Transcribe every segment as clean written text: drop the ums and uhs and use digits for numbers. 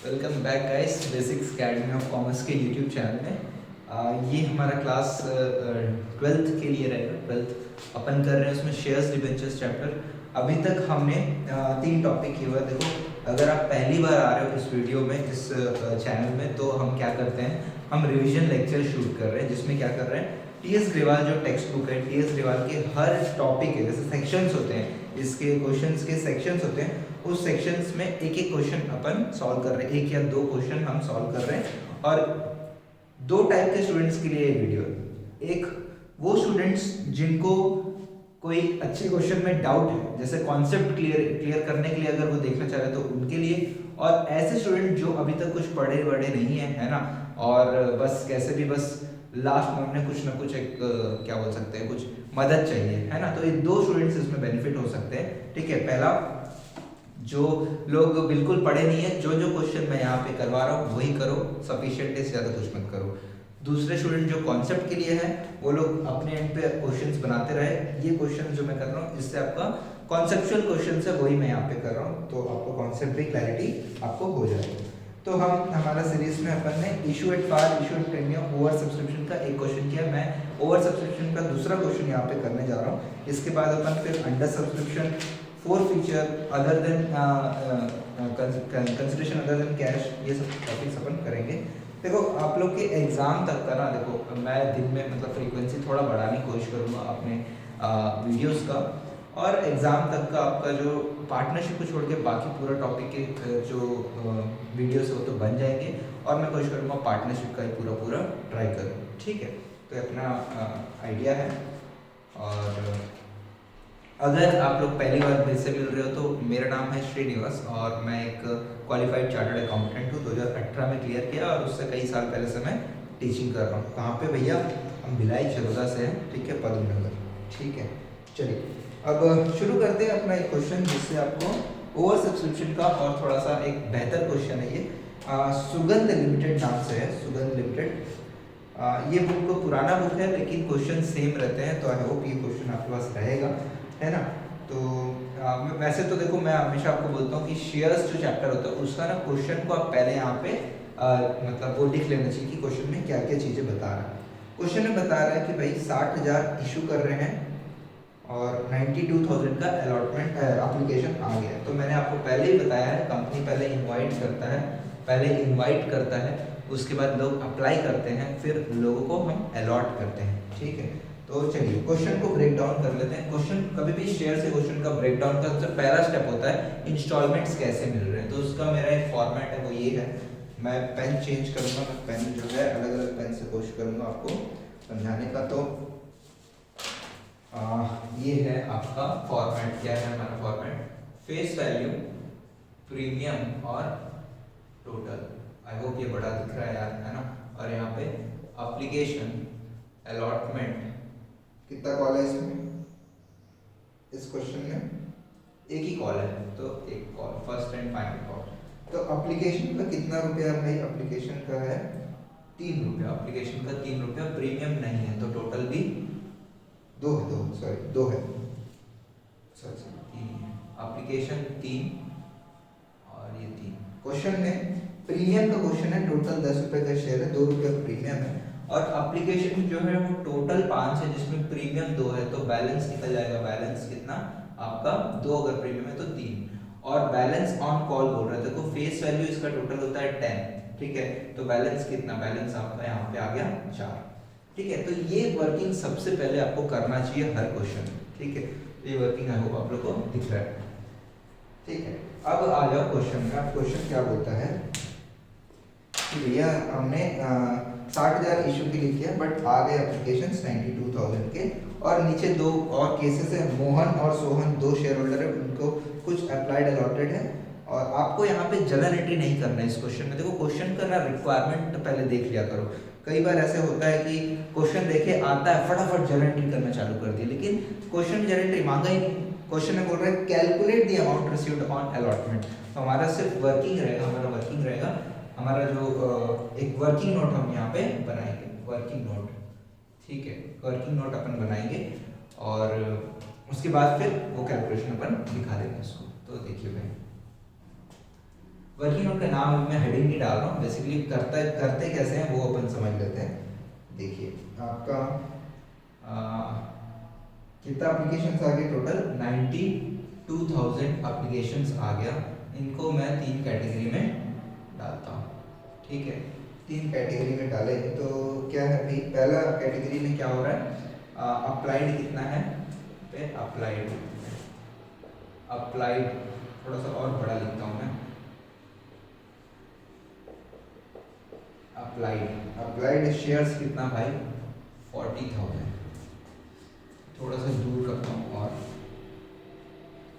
Welcome back guys basics academy of commerce के YouTube channel में। ये हमारा क्लास 12th के लिए रहेगा। 12th अपन कर रहे हैं, उसमें शेयर्स डिबेंचर्स चैप्टर। अभी तक हमने 3 टॉपिक किए हुए हैं। देखो, अगर आप पहली बार आ रहे हो इस वीडियो में, इस चैनल में, तो हम क्या करते हैं, हम रिवीजन लेक्चर शूट कर रहे हैं, जिसमें क्या कर रहे हैं, टी.एस. ग्रेवाल जो टेक्स्ट बुक है, टी.एस. ग्रेवाल के हर टॉपिक के जैसे सेक्शंस होते हैं, इसके क्वेश्चंस के सेक्शंस होते हैं, उस सेक्शंस में एक एक क्वेश्चन अपन सॉल्व कर रहे हैं, एक या दो क्वेश्चन हम सॉल्व कर रहे हैं। और दो टाइप के स्टूडेंट्स के लिए ये वीडियो है। एक वो स्टूडेंट्स जिनको कोई अच्छे क्वेश्चन में डाउट है, जैसे कॉन्सेप्ट क्लियर करने के लिए अगर वो देखना चाह रहे हैं तो उनके लिए, और ऐसे स्टूडेंट जो अभी तक कुछ पढ़े बड़े नहीं है ना, और बस कैसे भी बस लास्ट मोमेंट में कुछ ना कुछ एक क्या बोल सकते हैं, कुछ मदद चाहिए, है ना। तो ये दो स्टूडेंट्स इसमें बेनिफिट हो सकते हैं। ठीक है, पहला, जो लोग बिल्कुल पढ़े नहीं है, जो जो क्वेश्चन मैं यहाँ पे करवा रहा हूँ वही करो, सफिशिएंट है, ज़्यादा कुछ मत करो। दूसरे स्टूडेंट जो कॉन्सेप्ट के लिए है, वो लोग अपने एंड पे क्वेश्चंस बनाते रहे। ये क्वेश्चन जो मैं कर रहा हूँ, इससे आपका कॉन्सेप्चुअल क्वेश्चन है, वही मैं यहाँ पे कर रहा हूँ, तो आपको कॉन्सेप्ट भी क्लैरिटी आपको हो जाएगी। तो हम हमारा सीरीज में अपन ने issue at par, issue at premium, over subscription का एक क्वेश्चन किया। मैं ओवर सब्सक्रिप्शन का दूसरा क्वेश्चन यहाँ पे करने जा रहा हूँ। इसके बाद अपन फिर under subscription, four feature other than consideration other than cash, ये सब टॉपिक्स अपन करेंगे। देखो, आप लोग के एग्जाम तक का ना, देखो मैं दिन में मतलब फ्रीक्वेंसी थोड़ा बढ़ाने की कोशिश करूँगा अपने वीडियोस का, और एग्ज़ाम तक का आपका जो पार्टनरशिप को छोड़ के बाकी पूरा टॉपिक के जो वीडियोस है वो तो बन जाएंगे, और मैं कोशिश करूँगा पार्टनरशिप का ही पूरा ट्राई करूँ। ठीक है, तो अपना आइडिया है। और अगर आप लोग पहली बार मेरे से मिल रहे हो तो मेरा नाम है श्रीनिवास, और मैं एक क्वालिफाइड चार्टर्ड अकाउंटेंट हूँ। 2018 में क्लियर किया, और उससे कई साल पहले से मैं टीचिंग कर रहा हूँ। कहाँ पे भैया? हम भिलाई चरोदा से हैं। ठीक है, पद्म नगर। ठीक है, चलिए अब शुरू करते हैं अपना एक क्वेश्चन, जिससे आपको ओवर सब्सक्रिप्शन का और थोड़ा सा एक बेहतर क्वेश्चन है। ये सुगंध लिमिटेड नाम से है, सुगंध लिमिटेड। ये बुक को पुराना बुक है, लेकिन क्वेश्चन सेम रहते हैं, तो आई होप ये क्वेश्चन आपके पास रहेगा, है ना। तो वैसे तो देखो, मैं हमेशा आपको बोलता हूँ कि शेयर्स जो चैप्टर होता है उसका ना क्वेश्चन को आप पहले यहाँ पे मतलब वो लिख लेना चाहिए कि क्वेश्चन में क्या क्या चीज़ें बता रहा है। क्वेश्चन में बता रहा है कि भाई 60,000 इशू कर रहे हैं और 92,000 का अलॉटमेंट एप्लीकेशन आ गया है। तो मैंने आपको पहले ही बताया है, कंपनी पहले इनवाइट करता है, उसके बाद लोग अप्लाई करते हैं, फिर लोगों को हम अलॉट करते हैं। ठीक है, तो चलिए क्वेश्चन को ब्रेक डाउन कर लेते हैं। क्वेश्चन कभी भी शेयर से क्वेश्चन का ब्रेक डाउन का सबसे पहला स्टेप होता है इंस्टॉलमेंट्स कैसे मिल रहे हैं। तो उसका मेरा एक फॉर्मेट है, वो ये है। मैं पेन चेंज करूंगा, मैं पेन जो है अलग अलग पेन से कोशिश करूंगा आपको समझाने का। तो ये है आपका फॉर्मेट। क्या है हमारा फॉर्मेट? फेस वैल्यू, प्रीमियम और टोटल। आई होप ये बड़ा दिख रहा है यार, है ना। और यहाँ पे एप्लीकेशन, अलॉटमेंट, कितना कॉल है इसमें? इस क्वेश्चन में एक ही कॉल है, तो एक call, first and final call. तो एप्लीकेशन का कितना रुपया भाई? एप्लीकेशन का है 3 रुपया। एप्लीकेशन का 3 रुपया, प्रीमियम नहीं है, तो टोटल भी 2 है, 2 है, सॉरी 3 है। एप्लीकेशन 3 और ये 3। क्वेश्चन में प्रीमियम का क्वेश्चन है, टोटल 10 रुपये का शेयर है, 2 रुपया प्रीमियम है, और एप्लीकेशन जो है वो टोटल 5 है, जिसमें प्रीमियम 2 है, तो बैलेंस निकल जाएगा। बैलेंस कितना आपका? 2, अगर प्रीमियम है तो 3। और बैलेंस ऑन कॉल बोल रहे थे, देखो फेस वैल्यू इसका टोटल होता है 10। ठीक है, तो बैलेंस कितना? बैलेंस आपका यहाँ पे आ गया 4। ठीक है, तो ये वर्किंग सबसे पहले आपको करना चाहिए हर क्वेश्चन। ठीक है, ये वर्किंग आई होप आप लोग को दिख रहा है। ठीक है, अब आ जाओ क्वेश्चन में। अब क्वेश्चन क्या बोलता है कि भैया हमने 60,000 इशू के लिए किया, बट आ गए एप्लीकेशन 92,000 के, और नीचे 2 और केसेस है। मोहन और सोहन 2 शेयर होल्डर है, उनको कुछ अप्लाइड अलॉटेड है, और आपको यहाँ पे जर्नल एंट्री नहीं करना है इस क्वेश्चन में। देखो, क्वेश्चन का ना रिक्वायरमेंट पहले देख लिया करो। कई बार ऐसे होता है कि क्वेश्चन देखे आता है, फटाफट जर्नल एंट्री करना चालू कर दिया, लेकिन क्वेश्चन में जर्नल एंट्री मांगा ही नहीं। क्वेश्चन में बोल रहा है calculate the amount received on allotment. तो हमारा सिर्फ वर्किंग रहेगा, हमारा जो एक वर्किंग नोट हम यहाँ पे बनाएंगे, वर्किंग नोट। ठीक है, वर्किंग नोट अपन बनाएंगे, और उसके बाद फिर वो कैलकुलेशन अपन दिखा देंगे उसको। तो देखिए भाई, वर्किंग नोट का नाम मैं हेडिंग नहीं डाल रहा हूँ, बेसिकली करते कैसे हैं वो अपन समझ लेते हैं। देखिए आपका कितना एप्लीकेशंस आ गए टोटल 92,000 एप्लीकेशंस आ गया। इनको मैं 3 कैटेगरी में डालता हूँ, ठीक है। 3 कैटेगरी में डाले तो क्या है भाई, पहला कैटेगरी में क्या हो रहा है, अप्लाइड कितना है पे अप्लाइड थोड़ा सा और बड़ा लिखता हूँ मैं, अप्लाइड शेयर्स कितना भाई 40,000, थोड़ा सा दूर करता हूँ और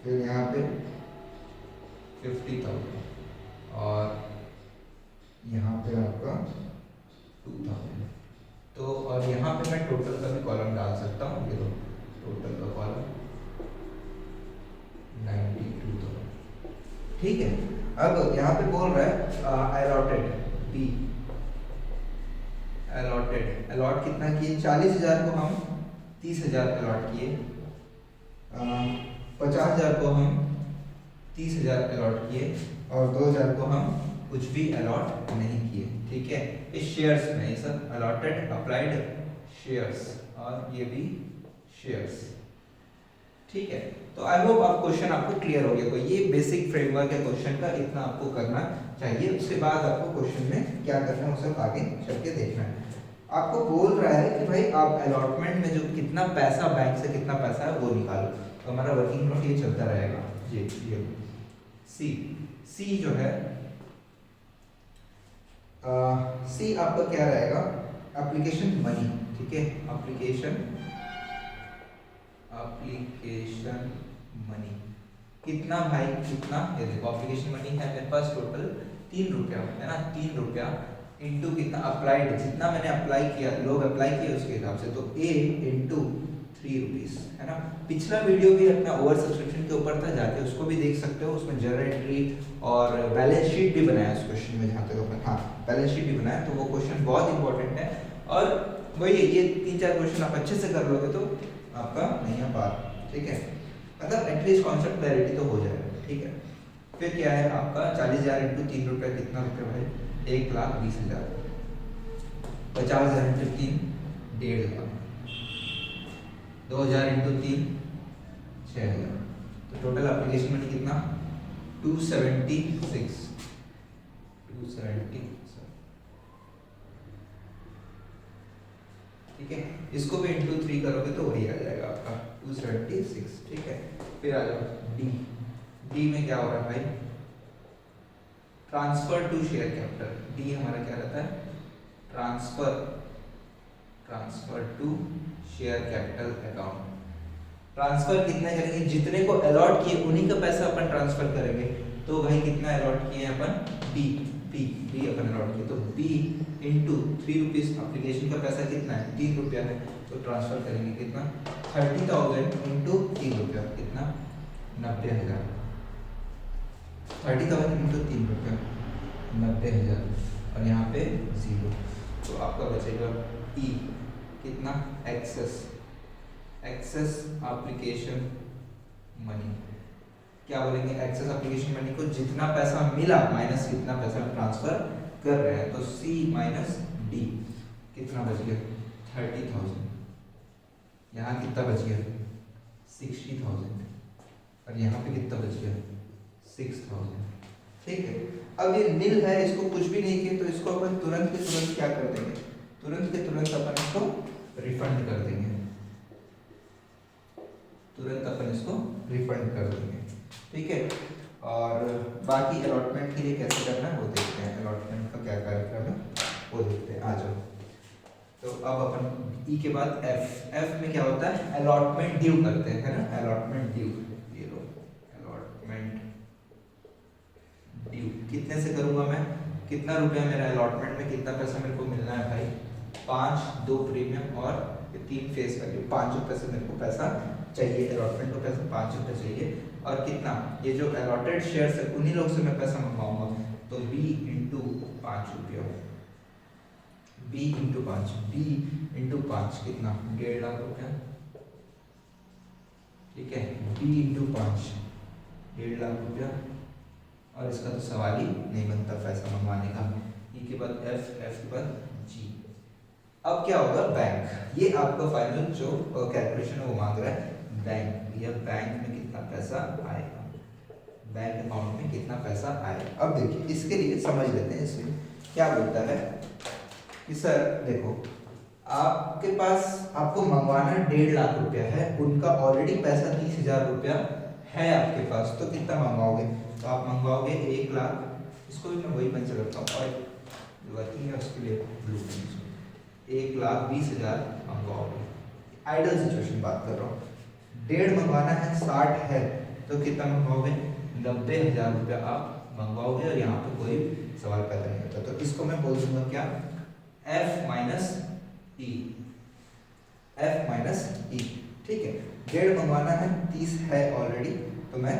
फिर यहाँ पे 50,000 और यहाँ पे आपका 2,000। तो और यहाँ पे मैं टोटल का भी कॉलम डाल सकता हूँ, ये टोटल का कॉलम 92,000, ठीक है। अब यहाँ पे बोल रहा है अलॉटेड बी, अलॉट कितना किए, 40,000 को हम 30,000 अलॉट किए, 50,000 को हम 30,000 अलॉट किए और 2,000 को हम कुछ भी अलॉट नहीं किए, ठीक है। इस शेयर्स में ये सब अलॉटेड अप्लाइड शेयर्स और ये भी शेयर्स, ठीक है। तो आई होप आप क्वेश्चन आपको क्लियर हो गया। तो ये बेसिक फ्रेमवर्क है क्वेश्चन का, इतना आपको करना चाहिए। उसके बाद आपको क्वेश्चन में क्या करना है उसे आगे चल के देखना है। आपको बोल रहा है कि भाई आप अलॉटमेंट में जो कितना पैसा बैंक से कितना पैसा है वो निकालो। तो हमारा वर्किंग नोट ये चलता रहेगा, ये सी जो है सी आपका क्या रहेगा, एप्लीकेशन मनी, ठीक है। एप्लीकेशन मनी कितना भाई, कितना, ये देखो एप्लीकेशन मनी है मेरे पास टोटल 3 रुपया है ना, 3 रुपया इंटू कितना अप्लाइड, जितना मैंने अप्लाई किया, लोग अप्लाई किए उसके हिसाब से, तो ए इंटू 3 रुपीज है ना। पिछला वीडियो भी अपना ओवर सब्सक्रिप्शन के ऊपर था, जाके उसको भी देख सकते हो। उसमें जर्नल एंट्री और बैलेंस शीट भी बनाया उस क्वेश्चन में, जहाँ तक अपन, हाँ बैलेंस शीट भी बनाया, तो वो क्वेश्चन बहुत इंपॉर्टेंट है। और वही ये 3-4 क्वेश्चन आप अच्छे से कर लोगे तो आपका नहीं है पार, ठीक है। मतलब एटलीस्ट कॉन्सेप्ट क्लैरिटी तो हो जाएगा, ठीक है। फिर क्या है आपका 40,000 इंटू 3 रुपये, कितना रुपये भाई, 1,20,000, 50,000 इंटू 3 1.5 लाख, 2,000 इंटू 3 6,000, तो टोटल एप्लीकेशन मनी कितना 276, ठीक है। इसको भी इंटू 3 करोगे तो वही आ जाएगा आपका 276, ठीक है। फिर आ जाओ डी में क्या हो रहा है भाई, ट्रांसफर टू शेयर कैपिटल। डी हमारा क्या रहता है, transfer to share capital account. Transfer कितने करेंगे, जितने को अलॉट किए उन्हीं का पैसा अपन ट्रांसफर करेंगे। तो भाई कितना अलॉट किए अपन, बी अपन अलॉट किए, तो बी इंटू 3 रुपीज, एप्लीकेशन का पैसा कितना है 3 रुपया है, तो ट्रांसफर करेंगे कितना 30,000 इंटू 3 रुपया, कितना 90,000, 30,000 इंटू 3 रुपया 90,000, और यहाँ पे 0, तो आपका बचेगा ई कितना, एक्सेस एप्लीकेशन मनी। क्या बोलेंगे, एक्सेस एप्लीकेशन मनी को जितना पैसा मिला माइनस कितना पैसा ट्रांसफर कर रहे हैं, तो सी माइनस डी कितना बच गया 30,000, यहाँ कितना बच गया 60,000, और यहाँ पे कितना बच गया 6,000, ठीक है। अब ये नील है, इसको कुछ भी नहीं किया, तो इसको अपन तुरंत के तुरंत क्या कर देंगे, तुरंत के तुरंत अपन इसको रिफंड कर देंगे, तुरंत अपन इसको रिफंड कर देंगे, ठीक है। और बाकी अलॉटमेंट के लिए कैसे करना है वो देखते हैं, अलॉटमेंट का क्या कार्यक्रम है वो देखते हैं, आ जाओ। तो अब अपन ई के बाद एफ में क्या होता है, अलॉटमेंट ड्यू करते हैं, है ना, अलॉटमेंट ड्यू, ये लो अलॉटमेंट ड्यू कितने से करूंगा मैं, कितना रुपया मेरा अलॉटमेंट में कितना पैसा मेरे को मिलना है भाई, 5, 2 प्रीमियम और 3 फेस वैल्यू, 5 रुपये से मेरे को पैसा चाहिए, अलॉटमेंट को पैसा 5 रुपये चाहिए, और कितना ये जो अलॉटेड शेयर्स है उन्हीं लोग से मैं पैसा मंगवाऊंगा, तो बी इंटू 5 रुपया, बी इंटू 5 कितना 1.5 लाख रुपया, ठीक है। बी इंटू 5 1.5 लाख रुपया, और इसका तो सवाल ही नहीं बनता पैसा मंगवाने का। ई के बाद एफ, एफ के बाद जी। अब क्या होगा, बैंक। ये आपका फाइनल जो कैलकुलेशन है वो मांग रहा है बैंक। यह बैंक में कितना पैसा आएगा, बैंक अकाउंट में कितना पैसा आएगा। अब देखिए इसके लिए समझ लेते हैं। इसमें क्या बोलता है कि सर देखो, आपके पास आपको मंगवाना 1.5 लाख रुपया है, उनका ऑलरेडी पैसा 30,000 रुपया है आपके पास, तो कितना मंगवाओगे? तो आप मंगवाओगे 1 लाख, इसको भी मैं वही पेन से करता हूँ और वर्किंग है उसके लिए ब्लू पेन, 1,20,000 मंगवाओगे। आइडल सिचुएशन बात कर रहा हूँ। 1.5 मंगवाना है, 60 है, तो कितना मंगवाओगे? 90,000 रुपया आप मंगवाओगे और यहाँ पे कोई सवाल पैदा नहीं होता। तो इसको मैं बोल दूंगा क्या, F माइनस ई, F माइनस ई। ठीक है, 1.5 मंगवाना है, 30 है ऑलरेडी, तो मैं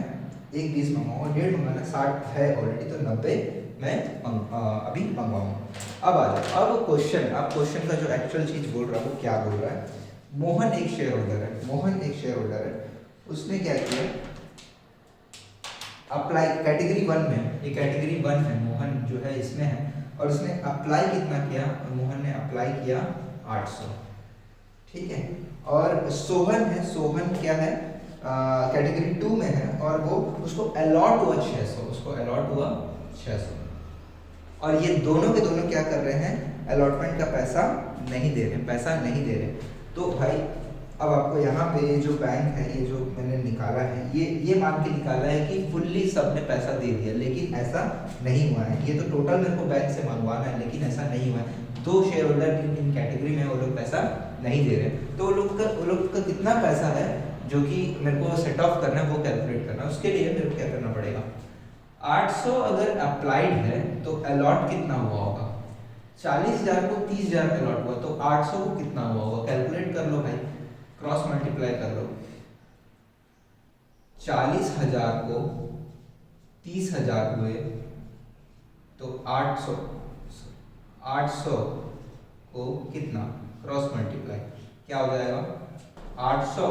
1,20 मंगवाऊंगा। 1.5 मंगवाना 60 है ऑलरेडी, तो 90 मैं अभी मंगवाऊंगा। अब आ जाओ, अब क्वेश्चन, आप क्वेश्चन का जो एक्चुअल चीज बोल रहा है वो क्या बोल रहा है। मोहन एक शेयर होल्डर है, मोहन एक शेयर होल्डर है, उसने क्या किया, अप्लाई कैटेगरी 1 में, ये कैटेगरी 1 है, मोहन जो है इसमें है, और उसने अप्लाई कितना किया, मोहन ने अप्लाई किया 800। ठीक है, और सोहन है, सोहन क्या है, कैटेगरी 2 में है, और वो उसको अलॉट हुआ 600, उसको अलॉट हुआ 600। और ये दोनों के दोनों क्या कर रहे हैं, अलॉटमेंट का पैसा नहीं दे रहे, पैसा नहीं दे रहे। तो भाई अब आपको यहाँ पे जो बैंक है, ये जो मैंने निकाला है, ये मान के निकाला है कि फुल्ली सबने पैसा दे दिया, लेकिन ऐसा नहीं हुआ है। ये तो टोटल मेरे को बैंक से मंगवाना है, लेकिन ऐसा नहीं हुआ है। 2 शेयर होल्डर इन कैटेगरी में वो लोग पैसा नहीं दे रहे, तो वो लोग का कितना पैसा है जो कि मेरे को सेट ऑफ करना है, वो कैलकुलेट करना है। उसके लिए मेरे को क्या करना पड़ेगा, 800 अगर अप्लाइड है तो अलॉट कितना हुआ होगा, 40,000 को 30,000 अलॉट हुआ, तो 800 को कितना हुआ होगा, कैलकुलेट कर लो भाई, क्रॉस मल्टीप्लाई कर लो। 40,000 को 30,000 हुए तो 800 को कितना, क्रॉस मल्टीप्लाई क्या हो जाएगा, 800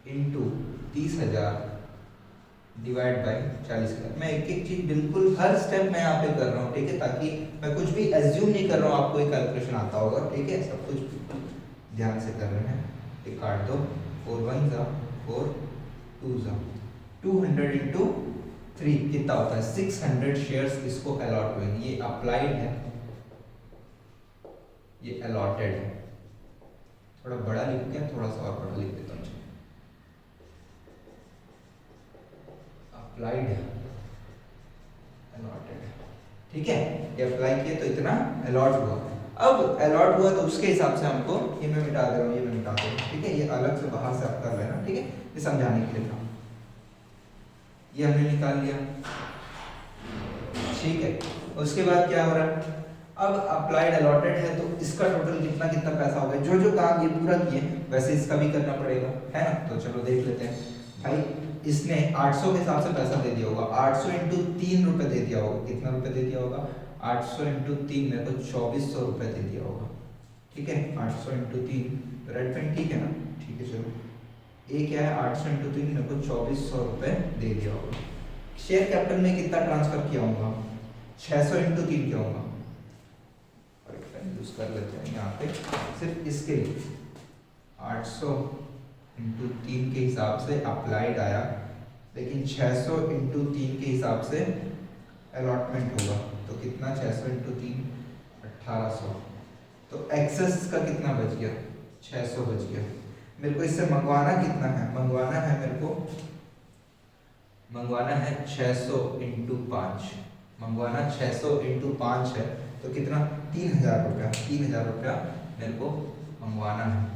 इंटू 30,000 डिवाइड बाई 40,000। मैं एक एक चीज बिल्कुल हर स्टेप मैं यहाँ पे कर रहा हूँ, ठीक है, ताकि मैं कुछ भी एज्यूम नहीं कर रहा हूँ, आपको एक कैलकुलेशन आता होगा। ठीक है, सब कुछ ध्यान से कर रहे हैं। एक काट दो, 4 1 जा 4 2 जा 200 इंटू 3 कितना होता है, 600 शेयर्स इसको अलॉट हुए। ये अप्लाइड है, ये अलॉटेड है। थोड़ा बड़ा लिख के, थोड़ा सा और बड़ा लिख देता हूँ, अप्लाइड है, अलॉटेड है। ठीक है, ये अप्लाई किया तो इतना अलॉट हुआ। अब अलॉट हुआ तो उसके हिसाब से हमको, ये मैं मिटा दे रहा हूँ, ये मैं मिटा दे रहा हूँ, ठीक है, ये अलग से बाहर से आप कर लेना। ठीक है, ये समझाने के लिए था, ये हमने निकाल लिया। ठीक है, उसके बाद क्या हो रहा है, अब अप्लाइड अलॉटेड है, तो इसका टोटल कितना कितना पैसा होगा, जो जो काम ये पूरा किए वैसे इसका भी करना पड़ेगा, है ना। तो चलो देख लेते हैं भाई, इसने 800 के हिसाब से पैसा दे दिया होगा, 800 इंटू 3 रुपये दे दिया होगा, कितना रुपये दे दिया होगा, 800 इंटू 3 मेरे को 2400 रुपये दे दिया होगा। ठीक है, 800 इंटू 3, रेड पेन ठीक है ना, ठीक है। चलो ये क्या है, 800 इंटू 3 मेरे को 2400 रुपये दे दिया होगा। शेयर कैपिटल में कितना ट्रांसफर किया होगा, 600 इंटू 3 किया होगा, और एक पेन यूज कर लेते हैं यहाँ पे सिर्फ इसके लिए। 800 इंटू 3 के हिसाब से अप्लाइड आया, लेकिन 600 इंटू 3 के हिसाब से अलॉटमेंट होगा, तो कितना, 600 इंटू 3 1800, तो एक्सेस का कितना बच गया, 600 बच गया। मेरे को इससे मंगवाना कितना है, मंगवाना है मेरे को, मंगवाना है 600 इंटू 5, मंगवाना 600 इंटू 5 है, तो कितना, 3,000 रुपया, 3,000 रुपया मेरे को मंगवाना है।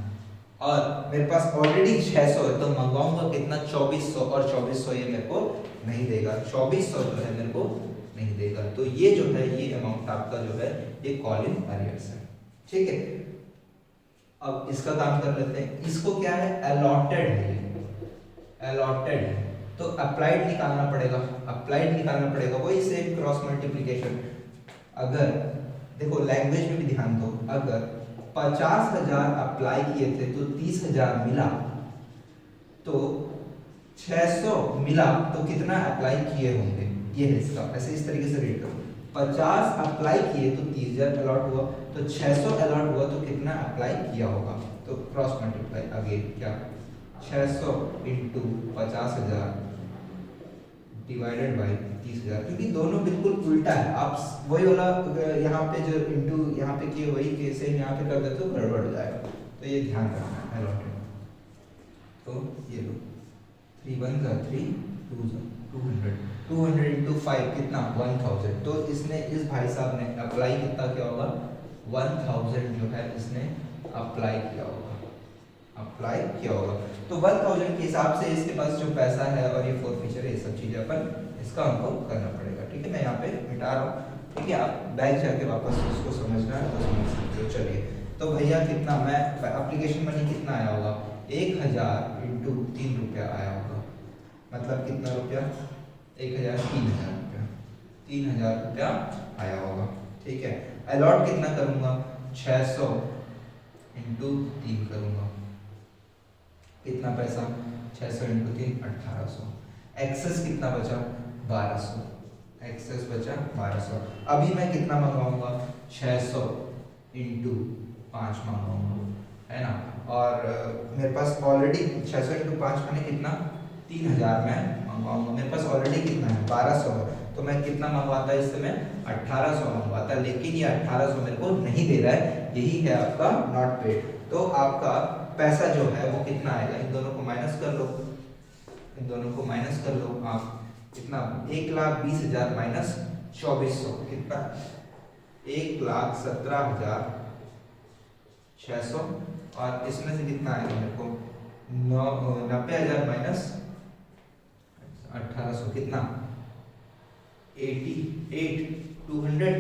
और मेरे पास ऑलरेडी 600 है, तो मंगवाऊंगा कितना, 2400, और 2400 ये मेरे को नहीं देगा, 2400 जो है मेरे को नहीं देगा। तो ये जो है, ये अमाउंट आपका जो है, ये कॉल इन अरियर्स है। ठीक है, अब इसका काम कर लेते हैं। इसको क्या है, अलॉटेड है, अलॉटेड है, तो अप्लाइड निकालना पड़ेगा, अप्लाइड निकालना पड़ेगा, वही सेम क्रॉस मल्टीप्लिकेशन। अगर देखो लैंग्वेज में भी ध्यान दो, अगर 50,000 अप्लाई किए थे तो 30,000 मिला, तो 600 मिला तो कितना अप्लाई किए होंगे, ये है इसका। ऐसे इस तरीके से रीड करो, 50 अप्लाई किए तो 30,000 अलॉट हुआ, तो 600 अलॉट हुआ तो कितना अप्लाई किया होगा। तो क्रॉस मल्टीप्लाई अगेन क्या, 600 इंटू 50,000 डिवाइडेड बाई 30,000, क्योंकि दोनों बिल्कुल उल्टा है। आप वही वाला यहाँ पे जो इंटू यहाँ पे किए वही के सेम यहाँ पे कर देते तो गड़बड़ हो जाएगा, तो ये ध्यान रखना है अलॉटेड। तो ये लो 3 1 3 2 200, 200 इंटू 5 कितना 1000। तो इसने इस भाई साहब ने अप्लाई कितना किया होगा, 1000 जो है इसने अप्लाई किया होगा, अप्लाई किया होगा। तो 1000 के हिसाब से इसके पास जो पैसा है और ये फॉरफीचर है, ये सब चीजें अपन इसका हमको करना पड़ेगा। ठीक है, मैं यहाँ पे मिटा रहा हूँ। ठीक है, आप बैग जाके वापस इसको समझना है तो समझ सकते हो। चलिए, तो भैया कितना मैं एप्लीकेशन मनी कितना आया होगा, 1000 इंटू 3 रुपया आया होगा, मतलब कितना रुपया, 1000 3000 रुपया, 3000 रुपया आया होगा। ठीक है, अलॉट कितना करूंगा, 600 इंटू 3 करूंगा, कितना पैसा, 600 इंटू 3 1800। एक्सेस कितना बचा, 1200, एक्सेस बचा 1200। अभी मैं कितना मंगवाऊंगा, 600 इंटू 5 मंगवाऊंगा, है ना। और मेरे पास ऑलरेडी 600 इंटू 5 मैंने कितना, 3000 मैं मंगवाऊंगा। मेरे पास ऑलरेडी कितना है, 1200 है, तो मैं कितना मंगवाता है इससे, मैं 1800 मंगवाता, लेकिन ये 1800 मेरे को नहीं दे रहा है, यही है आपका नॉट पेड। तो आपका पैसा जो है वो कितना आएगा, इन दोनों को माइनस कर लो, इन दोनों को माइनस कर लो आप, कितना 1,20,000 माइनस 2400 कितना, 1,17,600। और इसमें से कितना आएगा मेरे को, 90,000 माइनस 1800 कितना, 88,200।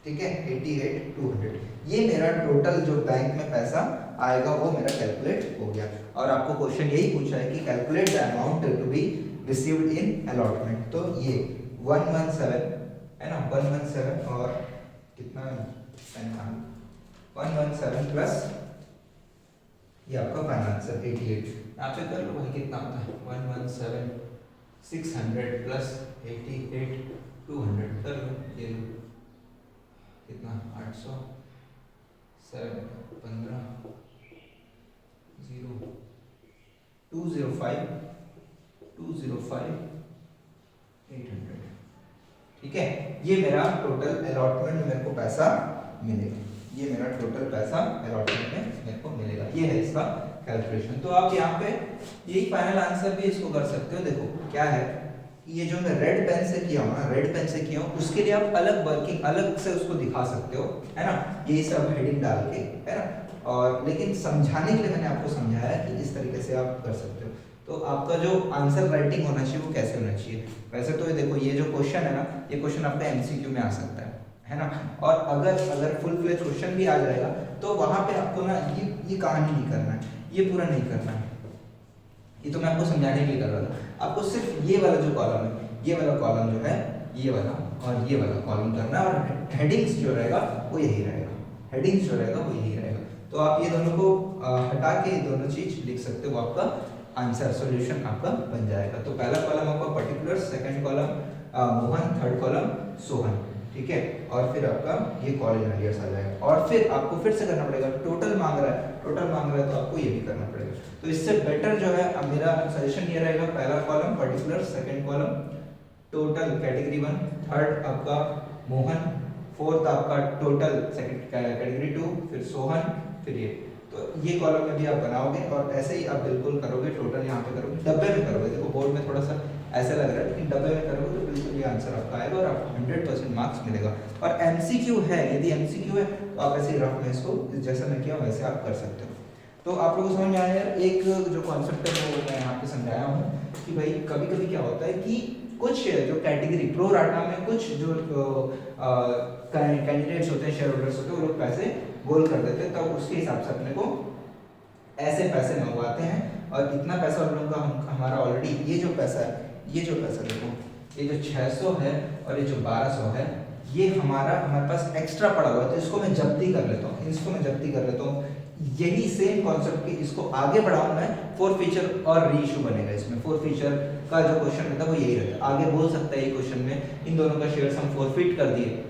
ठीक है, 88,200। ये मेरा टोटल जो बैंक में पैसा आएगा वो मेरा कैलकुलेट हो गया। और आपको क्वेश्चन यही पूछा है कि calculate the amount to be received in allotment. तो ये 117 है ना, 117 और कितना 117 प्लस ये आपका फाइनेंस 88। यहाँ पे कर लो भाई, कितना होता है 117 600 प्लस 88 200 कर लो, ये लो कितना 800 7 15 0 205 800। ठीक है, ये मेरा टोटल अलॉटमेंट में मेरे को पैसा मिलेगा, ये मेरा टोटल पैसा अलॉटमेंट में मेरे को मिलेगा। ये है इसका कैलकुलेशन। तो आप यहाँ पे यही फाइनल आंसर भी इसको कर सकते हो। देखो क्या है, ये जो मैं रेड पेन से किया हूँ ना, रेड पेन से किया हूँ, उसके लिए आप अलग वर्किंग अलग से उसको दिखा सकते हो, है ना, यही सब हेडिंग डाल के, है ना। और लेकिन समझाने के लिए मैंने आपको समझाया कि इस तरीके से आप कर सकते हो। तो आपका जो आंसर राइटिंग होना चाहिए वो कैसे होना चाहिए। वैसे तो ये देखो, ये जो क्वेश्चन है ना, ये क्वेश्चन आपका एमसीक्यू में आ सकता है ना। और अगर फुल फ्लेज क्वेश्चन भी आ जाएगा तो वहां पे आपको ना ये कहानी नहीं करना है, ये पूरा नहीं करना है। ये तो मैं आपको समझाने के लिए कर रहा था। आपको सिर्फ ये वाला जो कॉलम है, ये वाला कॉलम जो है, ये वाला और ये वाला कॉलम करना है, और हेडिंग्स जो रहेगा वो यही रहेगा, हेडिंग्स जो रहेगा वो यही रहेगा। तो आप ये दोनों को हटा के दोनों चीज लिख सकते हो, आपका आंसर सॉल्यूशन आपका बन जाएगा। तो पहला कॉलम आपका particular, second column Mohan, third column Sohan. ठीक है, और फिर आपका ये कॉलेज एरियर्स आ जाएगा। और फिर आपको फिर से करना पड़ेगा, टोटल मांग रहा है, टोटल मांग रहा है तो आपको ये भी करना पड़ेगा। तो इससे बेटर जो है, अब मेरा सजेशन ये रहेगा, पहला column particular, second column total category 1, third आपका मोहन, फोर्थ आपका टोटल सेकंड कैटेगरी 2, फिर सोहन, फिर ये। तो ये कॉलम में भी आप बनाओगे और ऐसे ही आप बिल्कुल करोगे, टोटल यहाँ पे करोगे, डब्बे में करोगे। देखो बोर्ड में थोड़ा सा ऐसा लग रहा है, लेकिन डब्बे में करोगे तो बिल्कुल ये आंसर आपका आएगा और आपको 100% मार्क्स मिलेगा। और एमसीक्यू है, यदि एमसीक्यू है तो आप ऐसे रफ में इसको जैसा मैं किया वैसे आप कर सकते हो। तो आप लोगों को समझ में आया यार, एक जो कॉन्सेप्ट है वो मैं यहाँ पे समझाया हूँ कि भाई कभी कभी क्या होता है कि कुछ जो कैटेगरी प्रो राटा में कुछ जो कैंडिडेट्स होते हैं, शेयर होल्डर्स होते हैं, वो लोग पैसे गोल कर देते हैं, तब उसके हिसाब से अपने को ऐसे पैसे मंगवाते हैं। और इतना पैसा उन लोगों का हमारा ऑलरेडी, ये जो पैसा है, ये जो पैसा देखो, ये जो 600 है और ये जो 1200 है, ये हमारे पास एक्स्ट्रा पड़ा हुआ है, तो इसको मैं जब्ती कर लेता हूँ, इसको मैं जब्ती कर लेता हूँ। यही सेम कॉन्सेप्ट की इसको आगे बढ़ाऊं मैं, फोर फीचर और री इशू बनेगा इसमें। फोर फीचर का जो क्वेश्चन रहता है वो यही रहता है। आगे बोल सकता है ये क्वेश्चन में इन दोनों का शेयर्स हम फोरफिट कर दिए,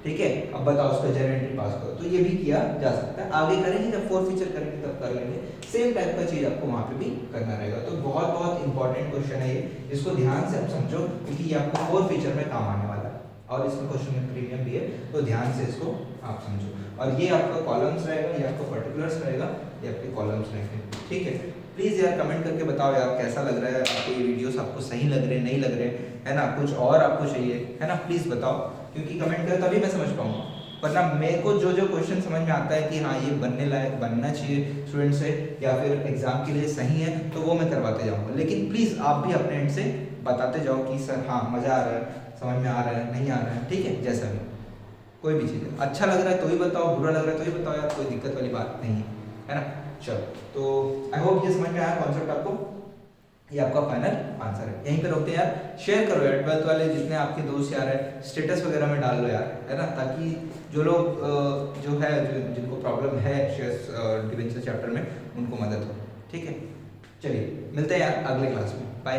ठीक है, अब बताओ उसका जर्नल एंट्री पास करो, तो ये भी किया जा सकता है। आगे करेंगे जब फोर फीचर करेंगे तब कर लेंगे, सेम टाइप का चीज आपको वहां पे भी करना रहेगा। तो बहुत बहुत इंपॉर्टेंट क्वेश्चन है ये, इसको ध्यान से आप समझो क्योंकि ये आपको फोर फीचर में काम आने वाला है और इसमें क्वेश्चन में प्रीमियम भी है, तो ध्यान से इसको आप समझो। और ये आपका कॉलम्स रहेगा, ये आपका पर्टिकुलर्स रहेगा, ये आपके कॉलम्स रहेंगे, ठीक है। प्लीज यार कमेंट करके बताओ यार कैसा लग रहा है आपको ये वीडियोस, आपको सही लग रहे हैं नहीं लग रहे है ना, कुछ और आपको चाहिए है ना, प्लीज बताओ, क्योंकि कमेंट करें तभी मैं समझ पाऊंगा। वरना मेरे को जो जो क्वेश्चन समझ में आता है कि हाँ ये बनने लायक बनना चाहिए स्टूडेंट से या फिर एग्जाम के लिए सही है, तो वो मैं करवाते जाऊंगा। लेकिन प्लीज आप भी अपने एंड से बताते जाओ कि सर हाँ मजा आ रहा है, समझ में आ रहा है, नहीं आ रहा है, ठीक है, जैसा भी कोई भी चीज़ है। अच्छा लग रहा है तो ही बताओ, बुरा लग रहा है तो ही बताओ यार, कोई दिक्कत वाली बात नहीं है ना। चलो तो आई होप ये समझ में आया कॉन्सेप्ट आपको, ये आपका फाइनल आंसर है। यहीं पे रोकते हैं यार, शेयर करो यार 12th वाले जितने आपके दोस्त यार है, स्टेटस वगैरह में डाल लो यार, है ना, ताकि जो लोग जो है जिनको प्रॉब्लम है शेयर्स डिवेंचर चैप्टर में उनको मदद हो, ठीक है। चलिए मिलते हैं यार अगले क्लास में, बाय।